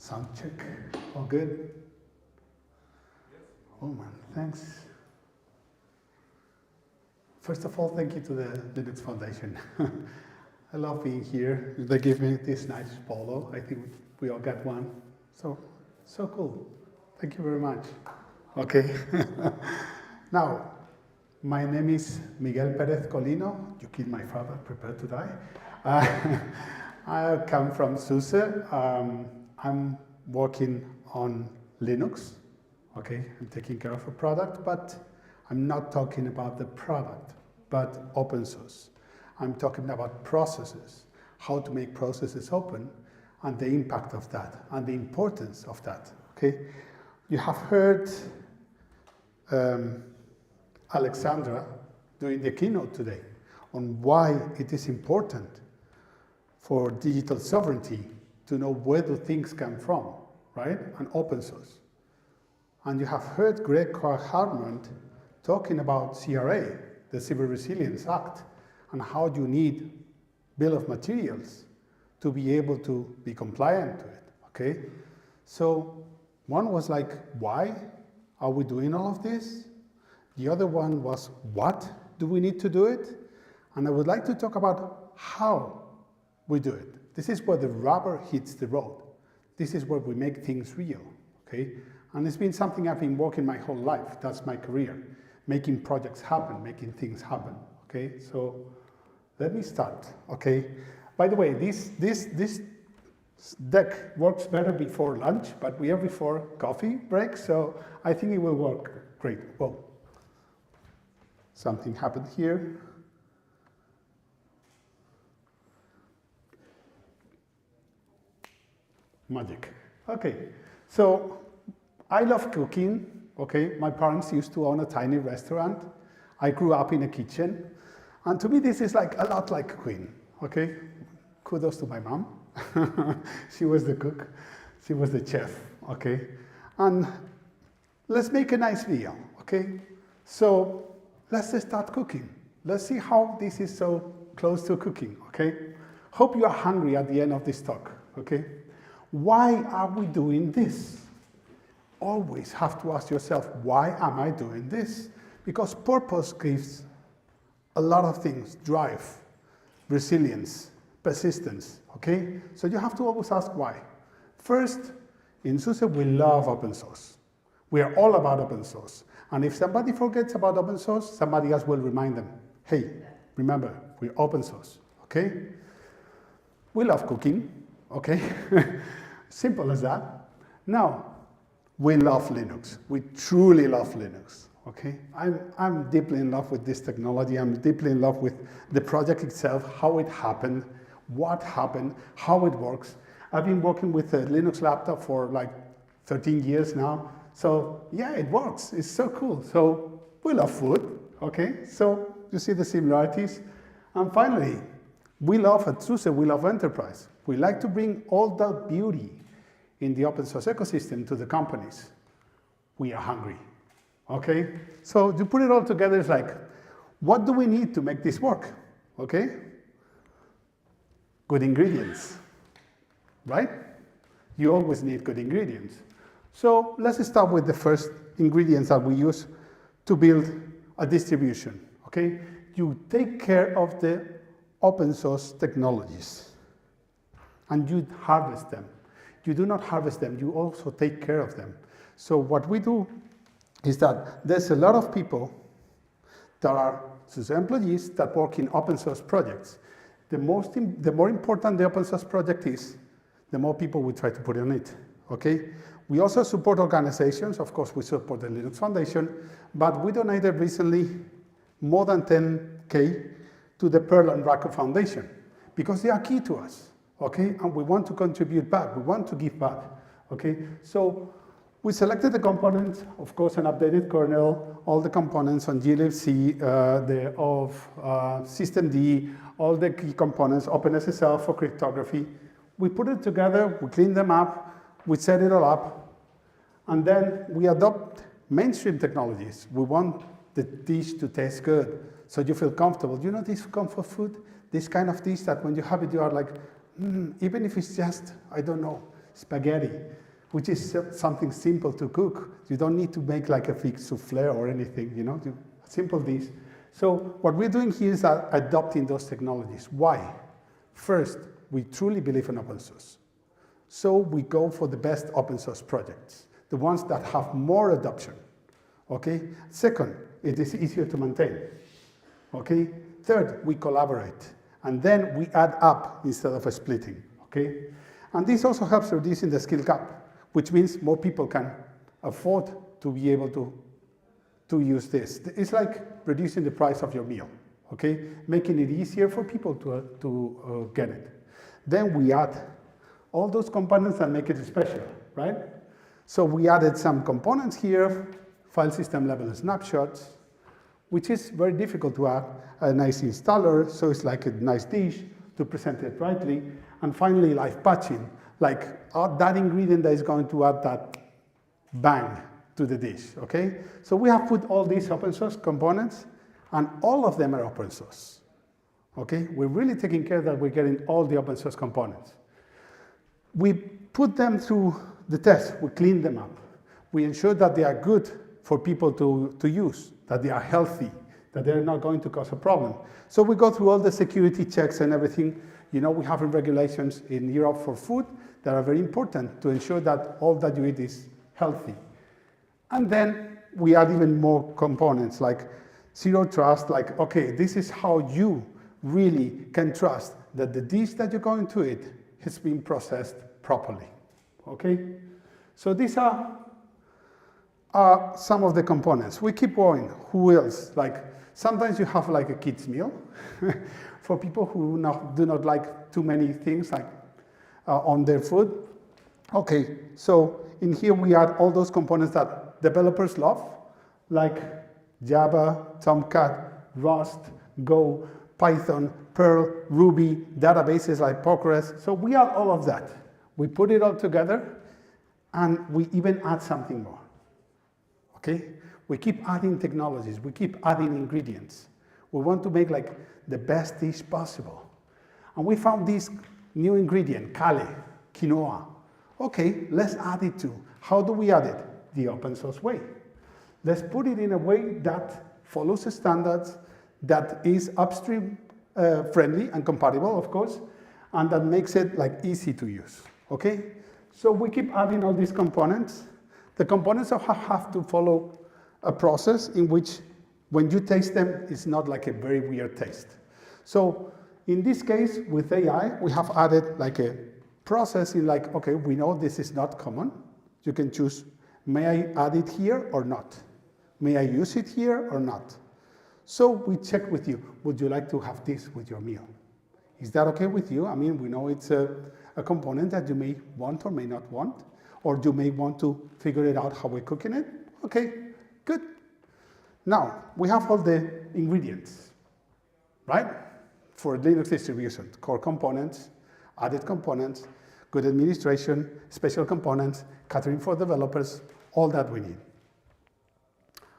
Sound check. All good? Oh man, thanks. First of all, thank you to the Linux Foundation. I love being here. They give me this nice polo. I think we all got one. So cool. Thank you very much. Okay. Now, my name is Miguel Pérez Colino. You killed my father, prepare to die. I come from SUSE. I'm working on Linux. Okay, I'm taking care of a product, but I'm not talking about the product, but open source. I'm talking about processes, how to make processes open, and the impact of that, and the importance of that, okay? You have heard Alexandra doing the keynote today on why it is important for digital sovereignty to know where do things come from, right? And open source. And you have heard Greg Harmon talking about CRA, the Civil Resilience Act, and how you need bill of materials to be able to be compliant to it, okay? So one was like, why are we doing all of this? The other one was, what do we need to do it? And I would like to talk about how we do it. This is where the rubber hits the road. This is where we make things real, okay? And it's been something I've been working my whole life. That's my career, making projects happen, making things happen, okay? So let me start, okay? By the way, this deck works better before lunch, but we are before coffee break, so I think it will work great. Whoa, something happened here. Magic. Okay, so I love cooking, okay? My parents used to own a tiny restaurant. I grew up in a kitchen. And to me, this is like a lot like cooking, okay? Kudos to my mom. She was the cook. She was the chef, okay? And let's make a nice meal, okay? So let's just start cooking. Let's see how this is so close to cooking, okay? Hope you are hungry at the end of this talk, okay? Why are we doing this? Always have to ask yourself, why am I doing this? Because purpose gives a lot of things, drive, resilience, persistence, okay? So you have to always ask why. First, in SUSE, we love open source. We are all about open source. And if somebody forgets about open source, somebody else will remind them, hey, remember, we're open source, okay? We love cooking, okay? Simple as that. Now, we love Linux. We truly love Linux. Okay, I'm deeply in love with this technology. I'm deeply in love with the project itself, how it happened, what happened, how it works. I've been working with a Linux laptop for like 13 years now. So yeah, it works. It's so cool. So we love food. Okay, so you see the similarities. And finally, we love at SUSE, we love enterprise. We like to bring all that beauty in the open source ecosystem to the companies. We are hungry. Okay, so to put it all together, it's like, what do we need to make this work? Okay, good ingredients, right? You always need good ingredients. So let's start with the first ingredients that we use to build a distribution. Okay, you take care of the open source technologies and you harvest them. You do not harvest them, you also take care of them. So what we do is that there's a lot of people that are SUSE employees that work in open source projects. The more important the open source project is, the more people we try to put on it, okay? We also support organizations. Of course, we support the Linux Foundation, but we donated recently more than 10K to the Perl and Racco Foundation because they are key to us, okay? And we want to contribute back. We want to give back, okay? So we selected the components, of course, an updated kernel, all the components on glibc, systemd, all the key components, OpenSSL for cryptography. We put it together, we clean them up, we set it all up, and then we adopt mainstream technologies. We want the dish to taste good, so you feel comfortable. You know this comfort food? This kind of dish that when you have it, you are like, even if it's just, I don't know, spaghetti, which is something simple to cook. You don't need to make like a big souffle or anything, you know, simple dish. So what we're doing here is adopting those technologies. Why? First, we truly believe in open source. So we go for the best open source projects, the ones that have more adoption, okay? Second, it is easier to maintain, okay? Third, we collaborate. And then we add up instead of splitting, okay? And this also helps reducing the skill gap, which means more people can afford to be able to use this. It's like reducing the price of your meal, okay? Making it easier for people to get it. Then we add all those components that make it special, right? So we added some components here, file system level snapshots, which is very difficult to add, a nice installer, so it's like a nice dish to present it rightly. And finally, live patching, like that ingredient that is going to add that bang to the dish, okay? So we have put all these open source components, and all of them are open source, okay? We're really taking care that we're getting all the open source components. We put them through the test, we clean them up. We ensure that they are good for people to use, that they are healthy, that they're not going to cause a problem. So we go through all the security checks and everything. You know, we have regulations in Europe for food that are very important to ensure that all that you eat is healthy. And then we add even more components like zero trust, like, okay, this is how you really can trust that the dish that you're going to eat has been processed properly, okay? So these are some of the components. We keep going. Who else? Like, sometimes you have like a kid's meal for people who do not like too many things like on their food. Okay, so in here we add all those components that developers love, like Java, Tomcat, Rust, Go, Python, Perl, Ruby, databases like Postgres. So we add all of that. We put it all together, and we even add something more. Okay? We keep adding technologies, we keep adding ingredients. We want to make like the best dish possible. And we found this new ingredient, kale, quinoa. Okay, let's add it too. How do we add it? The open source way. Let's put it in a way that follows the standards, that is upstream friendly and compatible, of course, and that makes it like easy to use. Okay? So we keep adding all these components. The components have to follow a process in which when you taste them, it's not like a very weird taste. So in this case, with AI, we have added like a process in like, okay, we know this is not common. You can choose, may I add it here or not? May I use it here or not? So we check with you, would you like to have this with your meal? Is that okay with you? I mean, we know it's a component that you may want or may not want, or you may want to figure it out how we're cooking it. Okay, good. Now, we have all the ingredients, right? For Linux distribution, core components, added components, good administration, special components, catering for developers, all that we need.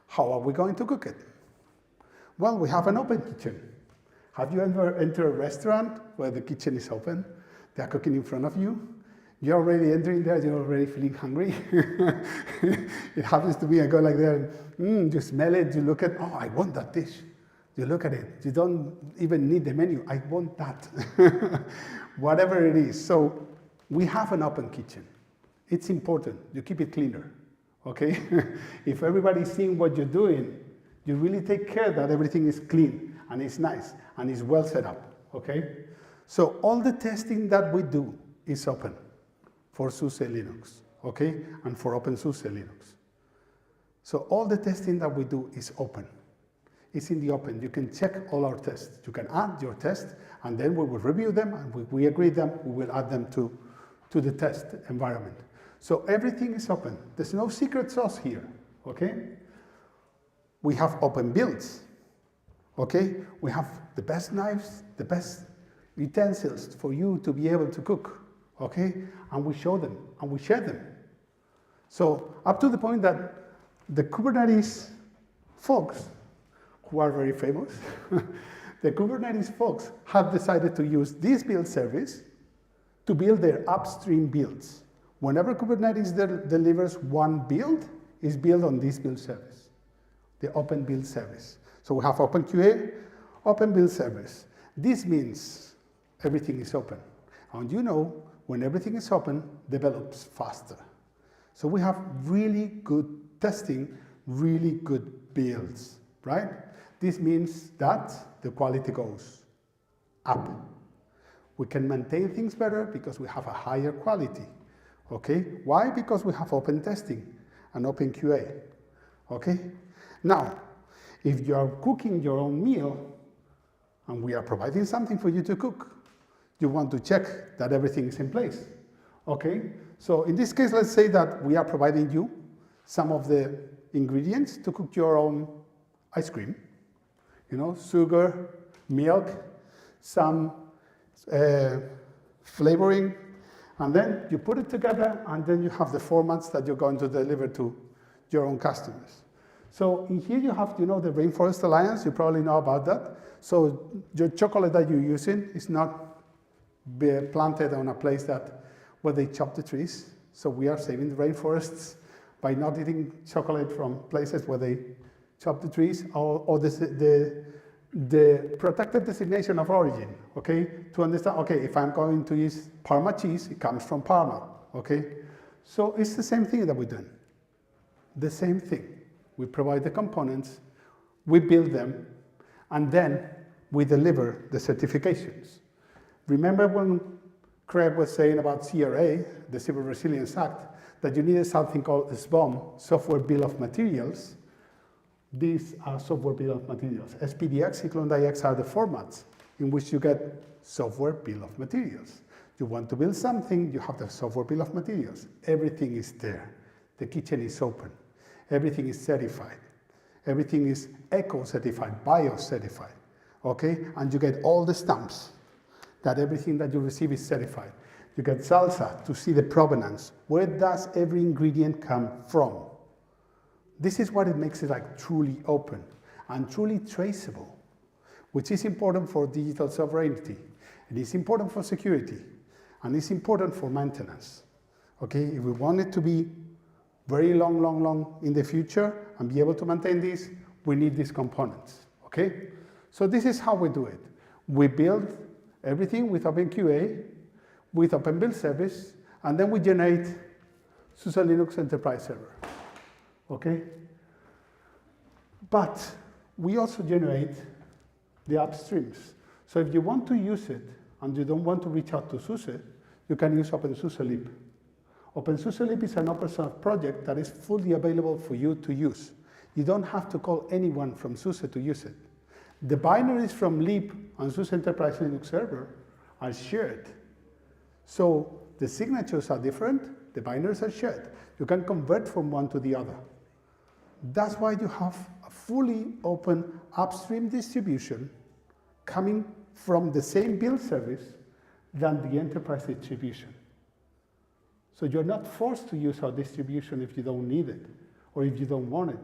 How are we going to cook it? Well, we have an open kitchen. Have you ever entered a restaurant where the kitchen is open? They are cooking in front of you. You're already entering there, you're already feeling hungry. It happens to me, I go like there, and you smell it, you look at, oh, I want that dish. You look at it, you don't even need the menu, I want that. Whatever it is. So we have an open kitchen. It's important, you keep it cleaner, okay? If everybody's seeing what you're doing, you really take care that everything is clean and it's nice and it's well set up, okay? So all the testing that we do is open for SUSE Linux, okay? And for OpenSUSE Linux. So all the testing that we do is open. It's in the open. You can check all our tests. You can add your tests, and then we will review them, and we agree them, we will add them to the test environment. So everything is open. There's no secret sauce here, okay? We have open builds, okay? We have the best knives, the best utensils for you to be able to cook, okay? And we show them, and we share them. So up to the point that the Kubernetes folks, who are very famous, the Kubernetes folks have decided to use this build service to build their upstream builds, Whenever Kubernetes delivers one build, it's built on this build service, the open build service. So we have OpenQA, open build service. This means everything is open. And you know, when everything is open, develops faster. So we have really good testing, really good builds, right? This means that the quality goes up. We can maintain things better because we have a higher quality, okay? Why? Because we have open testing and open QA, okay? Now, if you are cooking your own meal and we are providing something for you to cook, you want to check that everything is in place, okay? So in this case, let's say that we are providing you some of the ingredients to cook your own ice cream, you know, sugar, milk, some flavoring, and then you put it together, and then you have the formats that you're going to deliver to your own customers. So in here you have, you know, the Rainforest Alliance. You probably know about that. So your chocolate that you're using is not planted on a place where they chop the trees. So we are saving the rainforests by not eating chocolate from places where they chop the trees, or the protected designation of origin, okay? To understand, okay, if I'm going to use Parma cheese, it comes from Parma, okay? So it's the same thing that we're doing. The same thing. We provide the components, we build them, and then we deliver the certifications. Remember when Craig was saying about CRA, the Civil Resilience Act, that you needed something called SBOM, Software Bill of Materials? These are software bill of materials. SPDX, Cyclone IX are the formats in which you get software bill of materials. You want to build something, you have the software bill of materials. Everything is there. The kitchen is open. Everything is certified. Everything is eco-certified, bio-certified, okay? And you get all the stamps that everything that you receive is certified. You get SALSA to see the provenance. Where does every ingredient come from? This is what it makes it like truly open and truly traceable, which is important for digital sovereignty. It is important for security, and it's important for maintenance. Okay, if we want it to be very long in the future and be able to maintain this, we need these components. Okay, so this is how we do it. We build everything with OpenQA, with Open Build Service, and then we generate SUSE Linux Enterprise Server. Okay? But we also generate the upstreams. So if you want to use it and you don't want to reach out to SUSE, you can use OpenSUSE Lib. OpenSUSE Lib is an open source project that is fully available for you to use. You don't have to call anyone from SUSE to use it. The binaries from Lib and SUSE Enterprise Linux Server are shared. So the signatures are different, the binaries are shared. You can convert from one to the other. That's why you have a fully open upstream distribution coming from the same build service than the enterprise distribution. So you're not forced to use our distribution if you don't need it or if you don't want it.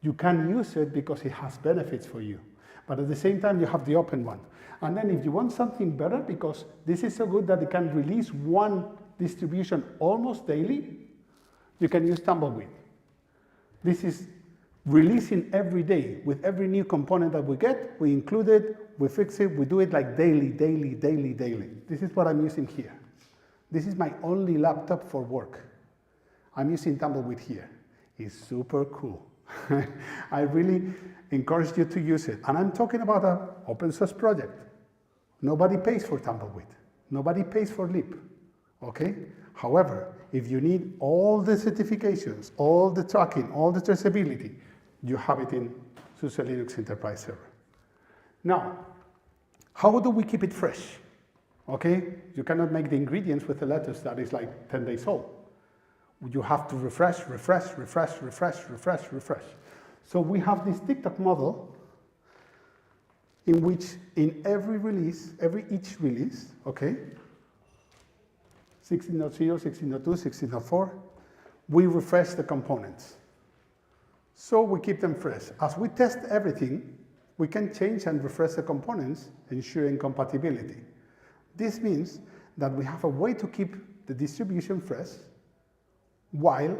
You can use it because it has benefits for you. But at the same time, you have the open one. And then if you want something better, because this is so good that it can release one distribution almost daily, you can use Tumbleweed. This is releasing every day. With every new component that we get, we include it, we fix it, we do it like daily. This is what I'm using here. This is my only laptop for work. I'm using Tumbleweed here. It's super cool. I really encourage you to use it. And I'm talking about an open source project. Nobody pays for Tumbleweed. Nobody pays for Lib, okay? However, if you need all the certifications, all the tracking, all the traceability, you have it in SUSE Linux Enterprise Server. Now, how do we keep it fresh? Okay, you cannot make the ingredients with a lettuce that is like 10 days old. You have to refresh. So we have this TikTok model in which in every release, each release, okay, 16.0, 16.2, 16.4, we refresh the components. So we keep them fresh. As we test everything, we can change and refresh the components, ensuring compatibility. This means that we have a way to keep the distribution fresh while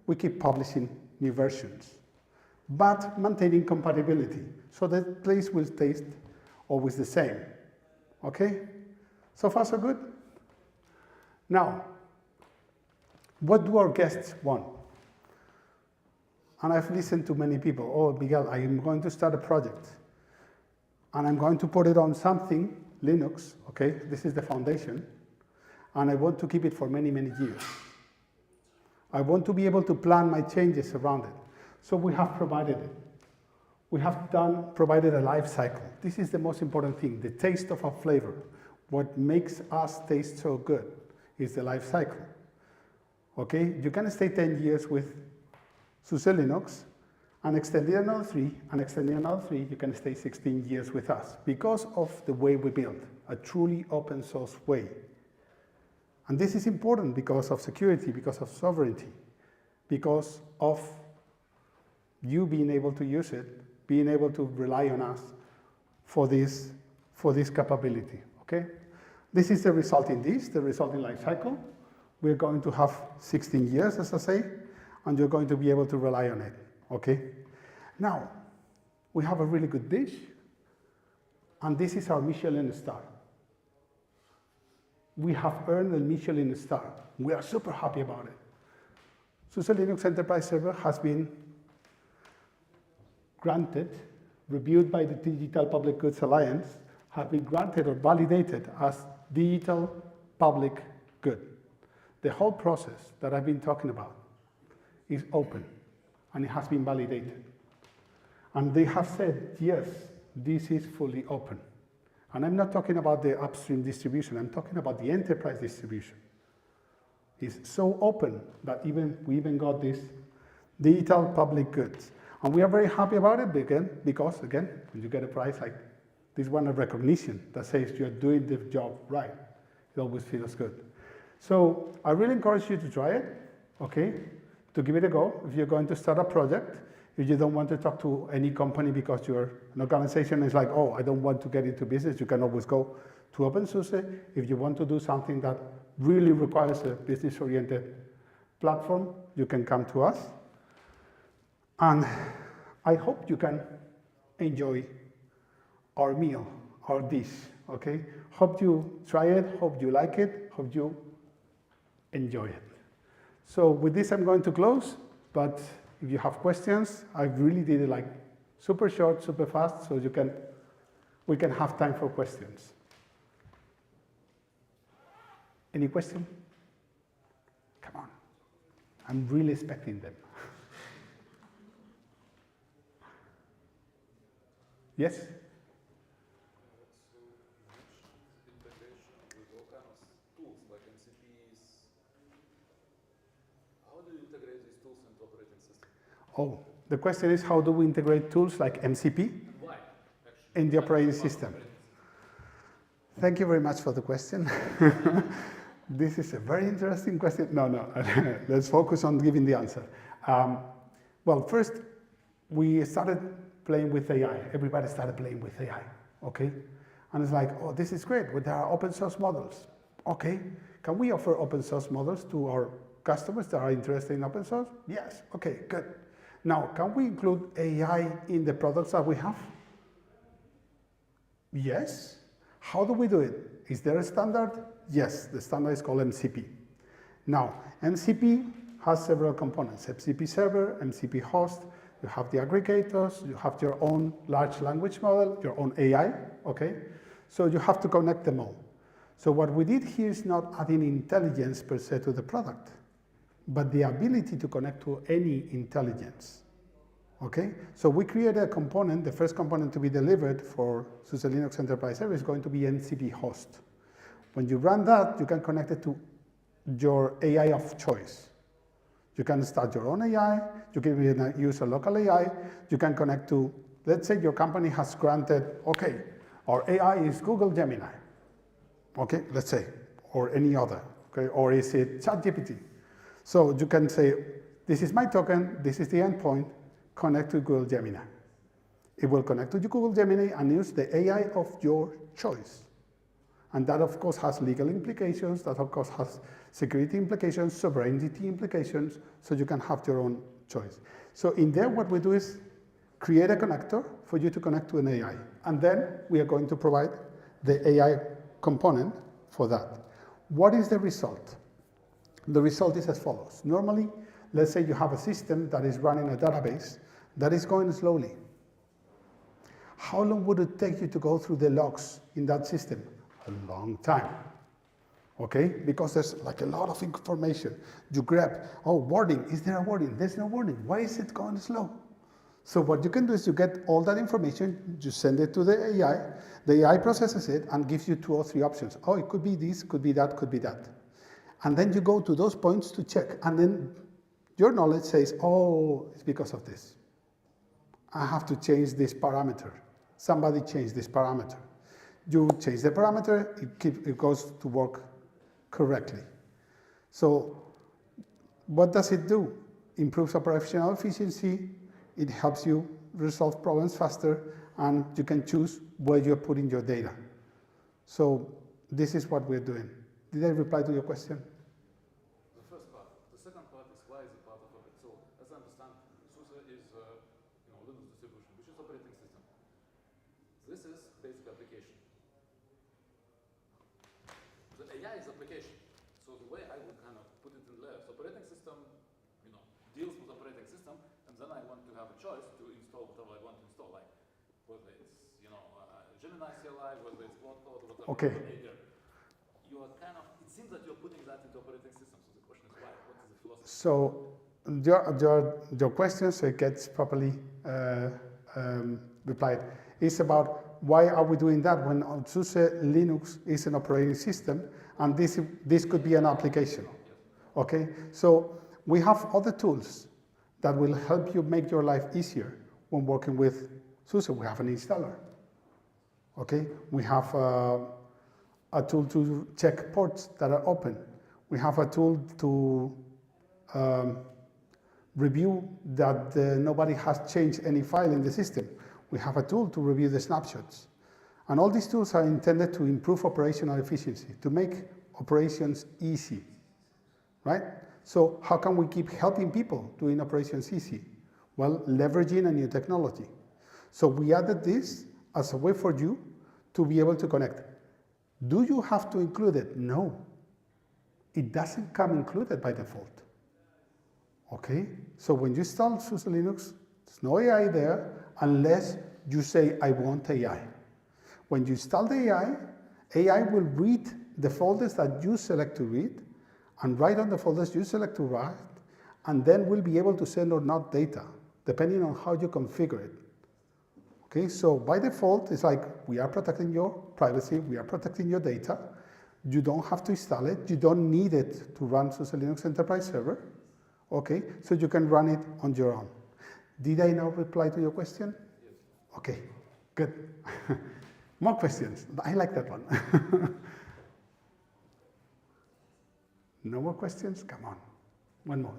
we keep publishing new versions, but maintaining compatibility. So the place will stay always the same. Okay? So far, so good? Now, what do our guests want? And I've listened to many people. Oh, Miguel, I am going to start a project. And I'm going to put it on something, Linux, okay? This is the foundation. And I want to keep it for many, many years. I want to be able to plan my changes around it. So we have provided it. We have provided a life cycle. This is the most important thing, the taste of our flavor. What makes us taste so good is the life cycle. Okay, you can stay 10 years with SUSE Linux and extend it another 3, and extend it another 3, you can stay 16 years with us because of the way we build, a truly open source way. And this is important because of security, because of sovereignty, because of you being able to use it, being able to rely on us for this capability, okay? This is the resulting life cycle. We're going to have 16 years, as I say, and you're going to be able to rely on it, okay? Now, we have a really good dish, and this is our Michelin star. We have earned a Michelin star. We are super happy about it. SUSE Linux Enterprise Server has been granted, reviewed by the Digital Public Goods Alliance, have been granted or validated as digital public good. The whole process that I've been talking about is open, and it has been validated. And they have said, yes, this is fully open. And I'm not talking about the upstream distribution, I'm talking about the enterprise distribution. It's so open that we even got this digital public goods. And we are very happy about it because, again, when you get a prize like this one, a recognition that says you're doing the job right, it always feels good. So I really encourage you to try it, okay, to give it a go. If you're going to start a project, if you don't want to talk to any company because you're an organization is like, oh, I don't want to get into business, you can always go to OpenSUSE. If you want to do something that really requires a business-oriented platform, you can come to us. And I hope you can enjoy our meal, our dish, okay? Hope you try it, hope you like it, hope you enjoy it. So with this, I'm going to close, but if you have questions, I really did it like super short, super fast, so we can have time for questions. Any question? Come on, I'm really expecting them. Yes? Integration with all kinds of tools like MCPs. How do you integrate these tools into operating system? Oh, the question is how do we integrate tools like MCP Why, in the operating system? Thank you very much for the question. This is a very interesting question. No, let's focus on giving the answer. Well, first, we started playing with AI. Everybody started playing with AI, okay? And it's like, oh, this is great. Well, there are open source models. Okay, can we offer open source models to our customers that are interested in open source? Yes, okay, good. Now, can we include AI in the products that we have? Yes. How do we do it? Is there a standard? Yes, the standard is called MCP. Now, MCP has several components, MCP server, MCP host, you have the aggregators, you have your own large language model, your own AI, okay? So you have to connect them all. So what we did here is not adding intelligence per se to the product, but the ability to connect to any intelligence, okay? So we created a component, the first component to be delivered for SUSE Linux Enterprise Server is going to be MCP host. When you run that, you can connect it to your AI of choice. You can start your own AI, you can use a local AI, you can connect to, let's say your company has granted, okay, our AI is Google Gemini, okay, let's say, or any other, okay, or is it ChatGPT? So you can say, this is my token, this is the endpoint, connect to Google Gemini. It will connect to Google Gemini and use the AI of your choice. And that, of course, has legal implications, that, of course, has security implications, sovereignty implications, so you can have your own choice. So in there, what we do is create a connector for you to connect to an AI. And then we are going to provide the AI component for that. What is the result? The result is as follows. Normally, let's say you have a system that is running a database that is going slowly. How long would it take you to go through the logs in that system? A long time. Okay? Because there's like a lot of information. You grab, oh, warning, is there a warning? There's no warning. Why is it going slow? So what you can do is you get all that information, you send it to the AI processes it and gives you 2 or 3 options. Oh, it could be this, could be that, could be that. And then you go to those points to check, and then your knowledge says, oh, it's because of this. I have to change this parameter. Somebody changed this parameter. You change the parameter, it goes to work correctly. So what does it do? Improves operational efficiency, it helps you resolve problems faster, and you can choose where you're putting your data. So this is what we're doing. Did I reply to your question? The first part. The second part is why is it part of it? So as I understand, SUSE is Linux distribution, which is operating system. This is basic application. The AI is application. So the way I would kind of put it in layers, operating system, deals with operating system, and then I want to have a choice to install whatever I want to install, like whether it's Gemini CLI, whether it's Cloud Code, whatever. Okay. You are kind of, it seems that you're putting that into operating system. So the question is why? What is the philosophy? So your question, so it gets properly replied, is about why are we doing that when SUSE Linux is an operating system and this could be an application. Okay, so we have other tools that will help you make your life easier when working with SUSE. We have an installer. Okay, we have a tool to check ports that are open. We have a tool to review that nobody has changed any file in the system. We have a tool to review the snapshots. And all these tools are intended to improve operational efficiency, to make operations easy, right? So how can we keep helping people doing operations easy? Well, leveraging a new technology. So we added this as a way for you to be able to connect. Do you have to include it? No. It doesn't come included by default. Okay? So when you install SUSE Linux, there's no AI there unless you say, I want AI. When you install the AI will read the folders that you select to read and write on the folders you select to write, and then will be able to send or not data, depending on how you configure it. Okay, so by default, it's like we are protecting your privacy, we are protecting your data. You don't have to install it, you don't need it to run SUSE Linux Enterprise Server. Okay, so you can run it on your own. Did I now reply to your question? Yes. Okay, good. More questions. I like that one. No more questions? Come on. One more.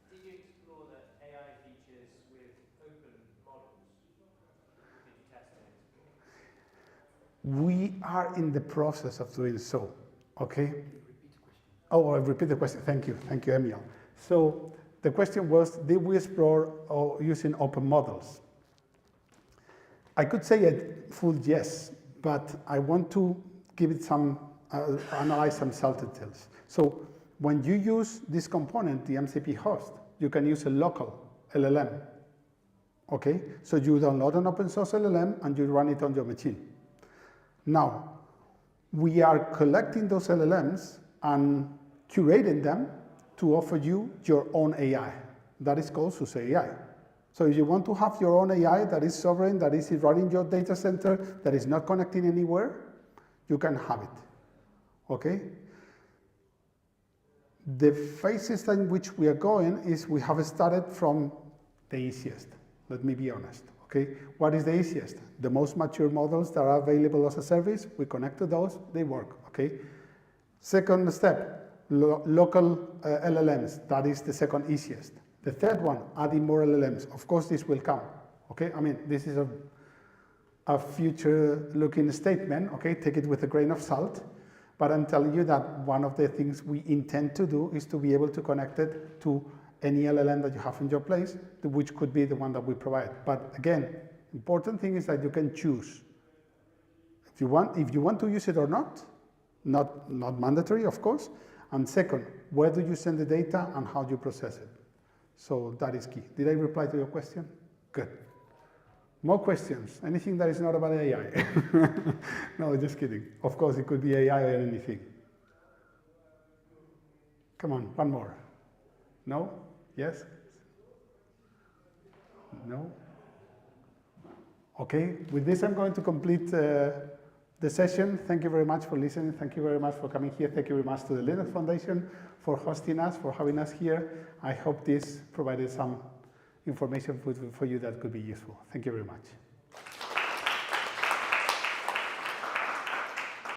Did you explore the AI features with open models? Did you test it? We are in the process of doing so. Okay? Oh, I'll repeat the question. Thank you. Thank you, Emil. So the question was, did we explore using open models? I could say a full yes, but I want to give it some, analyze some subtleties. So when you use this component, the MCP host, you can use a local LLM. Okay? So you download an open source LLM and you run it on your machine. Now, we are collecting those LLMs and curating them to offer you your own AI. That is called SUSE AI. So if you want to have your own AI that is sovereign, that is running your data center, that is not connecting anywhere, you can have it. Okay? The phases in which we are going is we have started from the easiest. Let me be honest. Okay? What is the easiest? The most mature models that are available as a service, we connect to those, they work. Okay? Second step, local LLMs. That is the second easiest. The ,3rd one, adding more LLMs. Of course, this will come. Okay? I mean, this is a future-looking statement, okay? Take it with a grain of salt. But I'm telling you that one of the things we intend to do is to be able to connect it to any LLM that you have in your place, which could be the one that we provide. But again, important thing is that you can choose. If you want to use it or not mandatory, of course. And second, where do you send the data and how do you process it? So that is key. Did I reply to your question? Good. More questions? Anything that is not about AI? No, just kidding. Of course, it could be AI or anything. Come on, one more. No? Yes? No? Okay, with this I'm going to complete the session. Thank you very much for listening. Thank you very much for coming here. Thank you very much to the Linux Foundation for hosting us, for having us here. I hope this provided some information for you that could be useful. Thank you very much.